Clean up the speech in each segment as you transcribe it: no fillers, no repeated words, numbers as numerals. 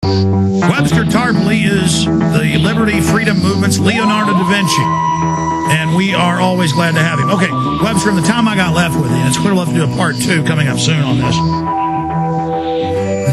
Webster Tarpley is the Liberty Freedom Movement's Leonardo da Vinci, and we are always glad to have him. Okay, Webster, in the time I got left with you, and it's clear we'll have to do a part 2 coming up soon on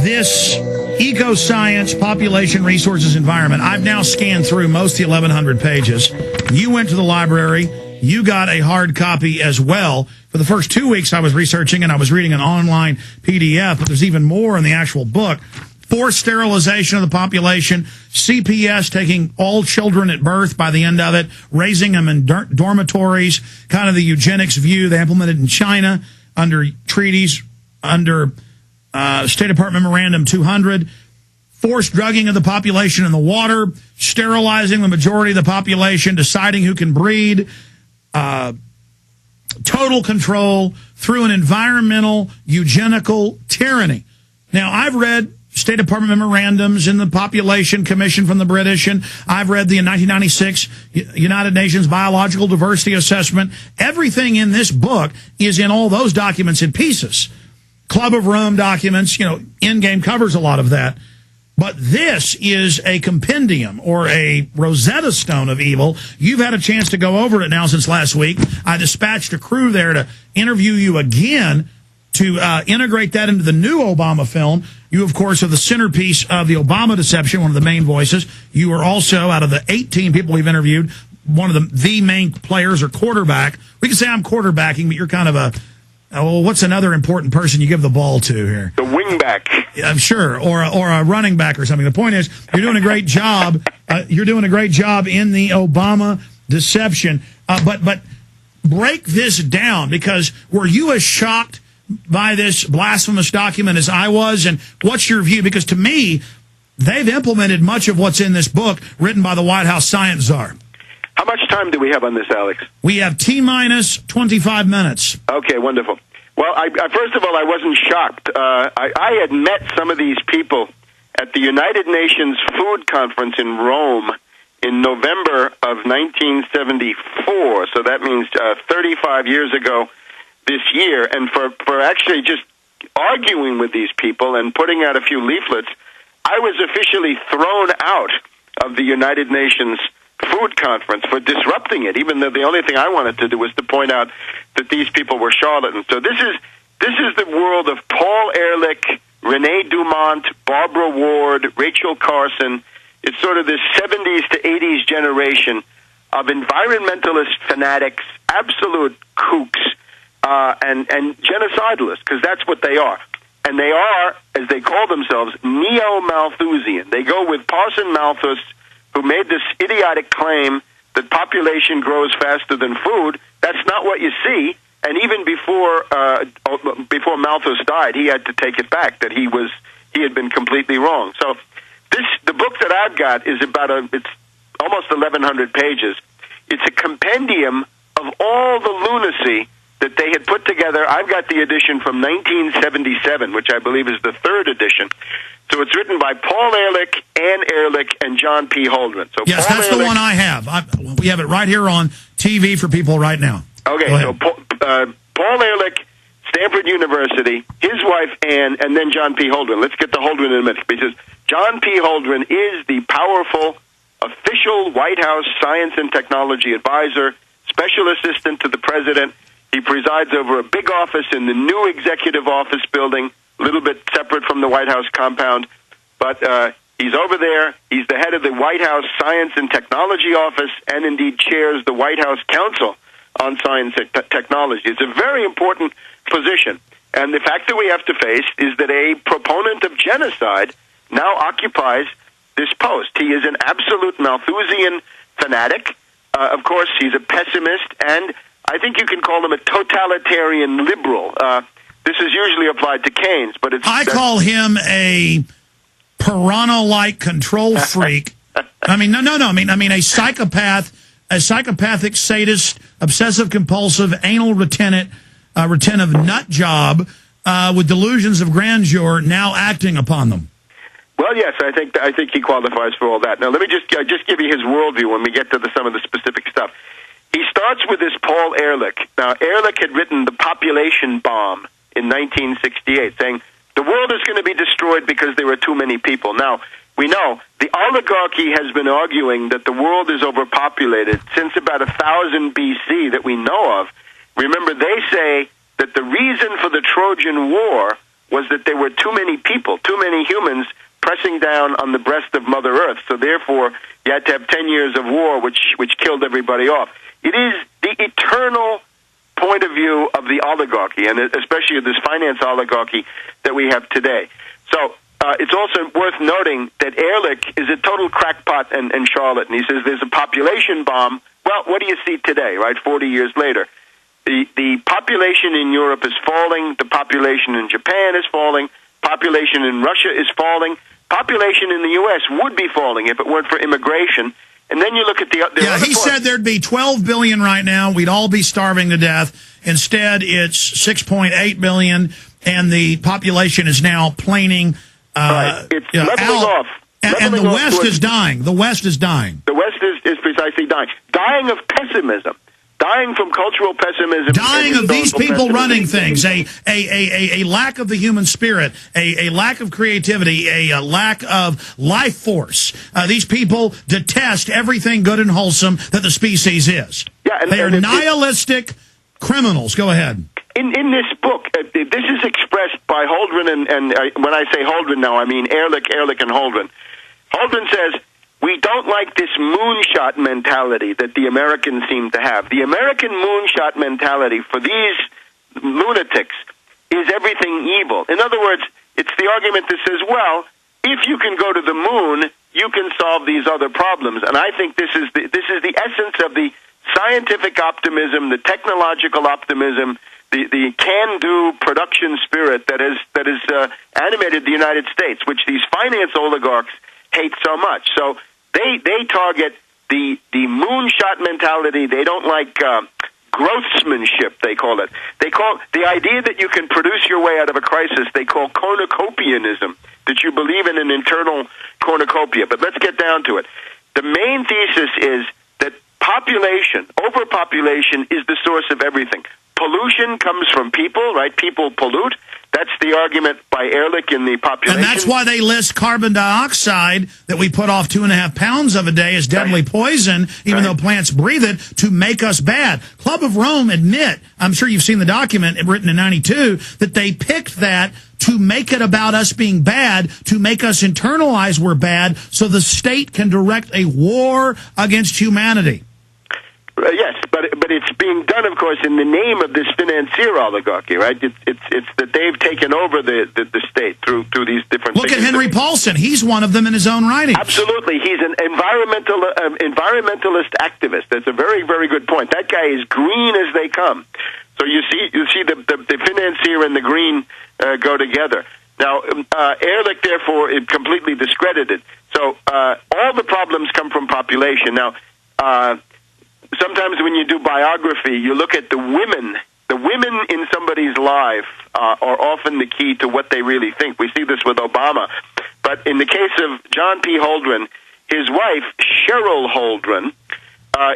this eco-science, population, resources, environment. I've now scanned through most of the 1,100 pages. You went to the library. You got a hard copy as well. For the first 2 weeks, I was researching, and I was reading an online PDF, but there's even more in the actual book. Forced sterilization of the population, CPS taking all children at birth by the end of it, raising them in dormitories, kind of the eugenics view they implemented in China under treaties, under State Department Memorandum 200, forced drugging of the population in the water, sterilizing the majority of the population, deciding who can breed, total control through an environmental eugenical tyranny. Now, I've read State Department memorandums in the Population Commission from the British, and I've read the 1996 United Nations Biological Diversity Assessment. Everything in this book is in all those documents in pieces. Club of Rome documents, Endgame covers a lot of that. But this is a compendium or a Rosetta Stone of evil. You've had a chance to go over it now since last week. I dispatched a crew there to interview you again to integrate that into the new Obama film. You, of course, are the centerpiece of the Obama deception, one of the main voices. You are also, out of the 18 people we've interviewed, one of the main players or quarterback. We can say I'm quarterbacking, but you're kind of what's another important person you give the ball to here? The wingback. I'm sure, or a running back or something. The point is, you're doing a great job. You're doing a great job in the Obama deception. But break this down, because were you as shocked by this blasphemous document as I was? And what's your view? Because to me, they've implemented much of what's in this book written by the White House science czar. How much time do we have on this, Alex? We have T-minus 25 minutes. Okay, wonderful. Well, first of all, I wasn't shocked. I had met some of these people at the United Nations Food Conference in Rome in November of 1974. So that means 35 years ago this year. And for actually just arguing with these people and putting out a few leaflets, I was officially thrown out of the United Nations Food Conference for disrupting it, even though the only thing I wanted to do was to point out that these people were charlatans. So this is the world of Paul Ehrlich, Rene Dumont, Barbara Ward, Rachel Carson. It's sort of this 70s to 80s generation of environmentalist fanatics, absolute kooks, and genocidalists, because that's what they are. And they are, as they call themselves, neo-Malthusian. They go with Parson Malthus, who made this idiotic claim that population grows faster than food. That's not what you see. And even before Malthus died, he had to take it back, that he had been completely wrong. So the book that I've got is it's almost 1,100 pages. It's a compendium of all the lunacy that they had put together. I've got the edition from 1977, which I believe is the third edition. So it's written by Paul Ehrlich, Ann Ehrlich, and John P. Holdren. So yes, Paul that's Ehrlich, the one I have. We have it right here on TV for people right now. Okay, so Paul Ehrlich, Stanford University, his wife Ann, and then John P. Holdren. Let's get to Holdren in a minute, because John P. Holdren is the powerful official White House science and technology advisor, special assistant to the president. He presides over a big office in the new executive office building, a little bit separate from the White House compound. But he's over there. He's the head of the White House Science and Technology Office, and indeed chairs the White House Council on Science and Technology. It's a very important position. And the fact that we have to face is that a proponent of genocide now occupies this post. He is an absolute Malthusian fanatic. Of course, he's a pessimist, and I think you can call him a totalitarian liberal. This is usually applied to Keynes, but I call him a piranha-like control freak. I mean, no. I mean a psychopath, a psychopathic sadist, obsessive-compulsive, anal retentive nut job with delusions of grandeur now acting upon them. Well, yes, I think he qualifies for all that. Now, let me just give you his worldview when we get to some of the specific stuff. He starts with this Paul Ehrlich. Now, Ehrlich had written The Population Bomb in 1968, saying The world is going to be destroyed because there are too many people. Now, we know the oligarchy has been arguing that the world is overpopulated since about 1000 BC that we know of. Remember, they say that the reason for the Trojan War was that there were too many people, too many humans pressing down on the breast of Mother Earth. So therefore, you had to have 10 years of war, which killed everybody off. It is the eternal point of view of the oligarchy, and especially this finance oligarchy that we have today. So it's also worth noting that Ehrlich is a total crackpot and charlatan. He says there's a population bomb. Well, what do you see today, right, 40 years later? The population in Europe is falling. The population in Japan is falling. Population in Russia is falling. Population in the U.S. would be falling if it weren't for immigration. And then you look at the yeah, he said there'd be 12 billion right now. We'd all be starving to death. Instead, it's 6.8 billion, and the population is now planing right. It's leveling off. And the West is dying. The West is dying. The West is precisely dying. Dying of pessimism. Dying from cultural pessimism. Dying of these people running things. A lack of the human spirit. A lack of creativity. A lack of life force. These people detest everything good and wholesome that the species is. Yeah, they are nihilistic criminals. Go ahead. In this book, this is expressed by Holdren, and when I say Holdren now, I mean Ehrlich, and Holdren. Holdren says, we don't like this moonshot mentality that the Americans seem to have. The American moonshot mentality for these lunatics is everything evil. In other words, it's the argument that says, well, if you can go to the moon, you can solve these other problems. And I think this is the essence of the scientific optimism, the technological optimism, the can-do production spirit that has animated the United States, which these finance oligarchs hate so much. So they target the moonshot mentality. They don't like growthsmanship, they call it. They call the idea that you can produce your way out of a crisis, they call cornucopianism, that you believe in an internal cornucopia. But let's get down to it. The main thesis is that overpopulation is the source of everything. Pollution comes from people, right? People pollute. That's the argument by Ehrlich in the population. And that's why they list carbon dioxide that we put off 2.5 pounds of a day as deadly poison, even though plants breathe it, to make us bad. Club of Rome admit, I'm sure you've seen the document written in 92, that they picked that to make it about us being bad, to make us internalize we're bad, so the state can direct a war against humanity. Yes, but it's being done, of course, in the name of this financier oligarchy, right? It's that they've taken over the state through these different. Look at Henry Paulson; he's one of them in his own writing. Absolutely, he's an environmentalist activist. That's a very, very good point. That guy is green as they come. So you see the financier and the green go together. Now, Ehrlich, therefore, is completely discredited. So all the problems come from population. Now. Sometimes when you do biography, you look at the women. The women in somebody's life are often the key to what they really think. We see this with Obama. But in the case of John P. Holdren, his wife, Cheryl Holdren,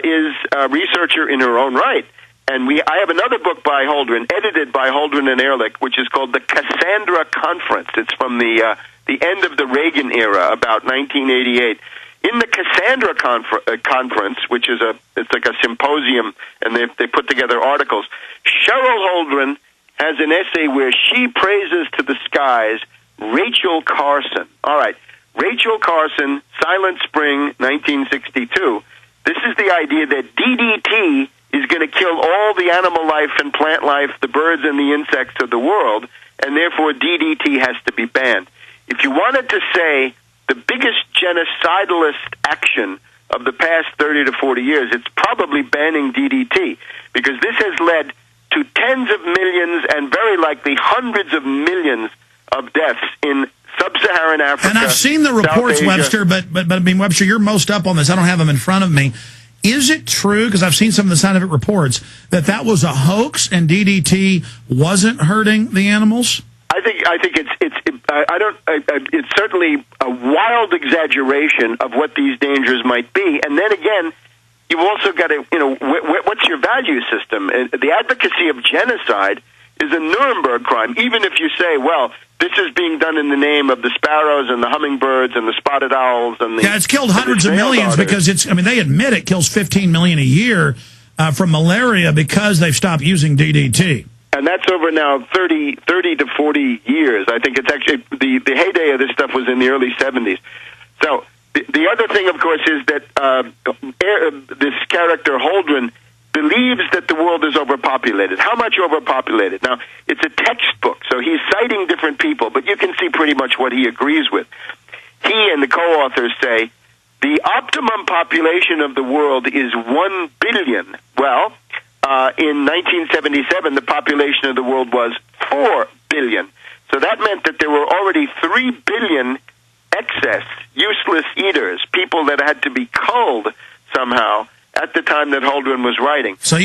is a researcher in her own right. And I have another book by Holdren, edited by Holdren and Ehrlich, which is called the Cassandra Conference. It's from the end of the Reagan era, about 1988. In the Cassandra Conference, which is it's like a symposium, and they put together articles, Cheryl Holdren has an essay where she praises to the skies Rachel Carson. All right, Rachel Carson, Silent Spring, 1962. This is the idea that DDT is going to kill all the animal life and plant life, the birds and the insects of the world, and therefore DDT has to be banned. If you wanted to say the biggest genocidalist action of the past 30 to 40 years, it's probably banning DDT, because this has led to tens of millions and very likely hundreds of millions of deaths in sub-Saharan Africa. And I've seen the reports, Webster, but I mean, Webster, you're most up on this. I don't have them in front of me. Is it true, because I've seen some of the scientific reports, that was a hoax and DDT wasn't hurting the animals? I think it's certainly a wild exaggeration of what these dangers might be. And then again, you've also got to, what's your value system? The advocacy of genocide is a Nuremberg crime. Even if you say, well, this is being done in the name of the sparrows and the hummingbirds and the spotted owls and the... Yeah, it's killed hundreds of millions because they admit it kills 15 million a year from malaria because they've stopped using DDT. And that's over now 30 to 40 years. I think it's actually, the heyday of this stuff was in the early 70s. So the other thing, of course, is that this character, Holdren, believes that the world is overpopulated. How much overpopulated? Now, it's a textbook, so he's citing different people, but you can see pretty much what he agrees with. He and the co-authors say, the optimum population of the world is 1 billion. Well, in 1977, the population of the world was 4 billion. So that meant that there were already 3 billion excess, useless eaters, people that had to be culled somehow at the time that Holdren was writing. So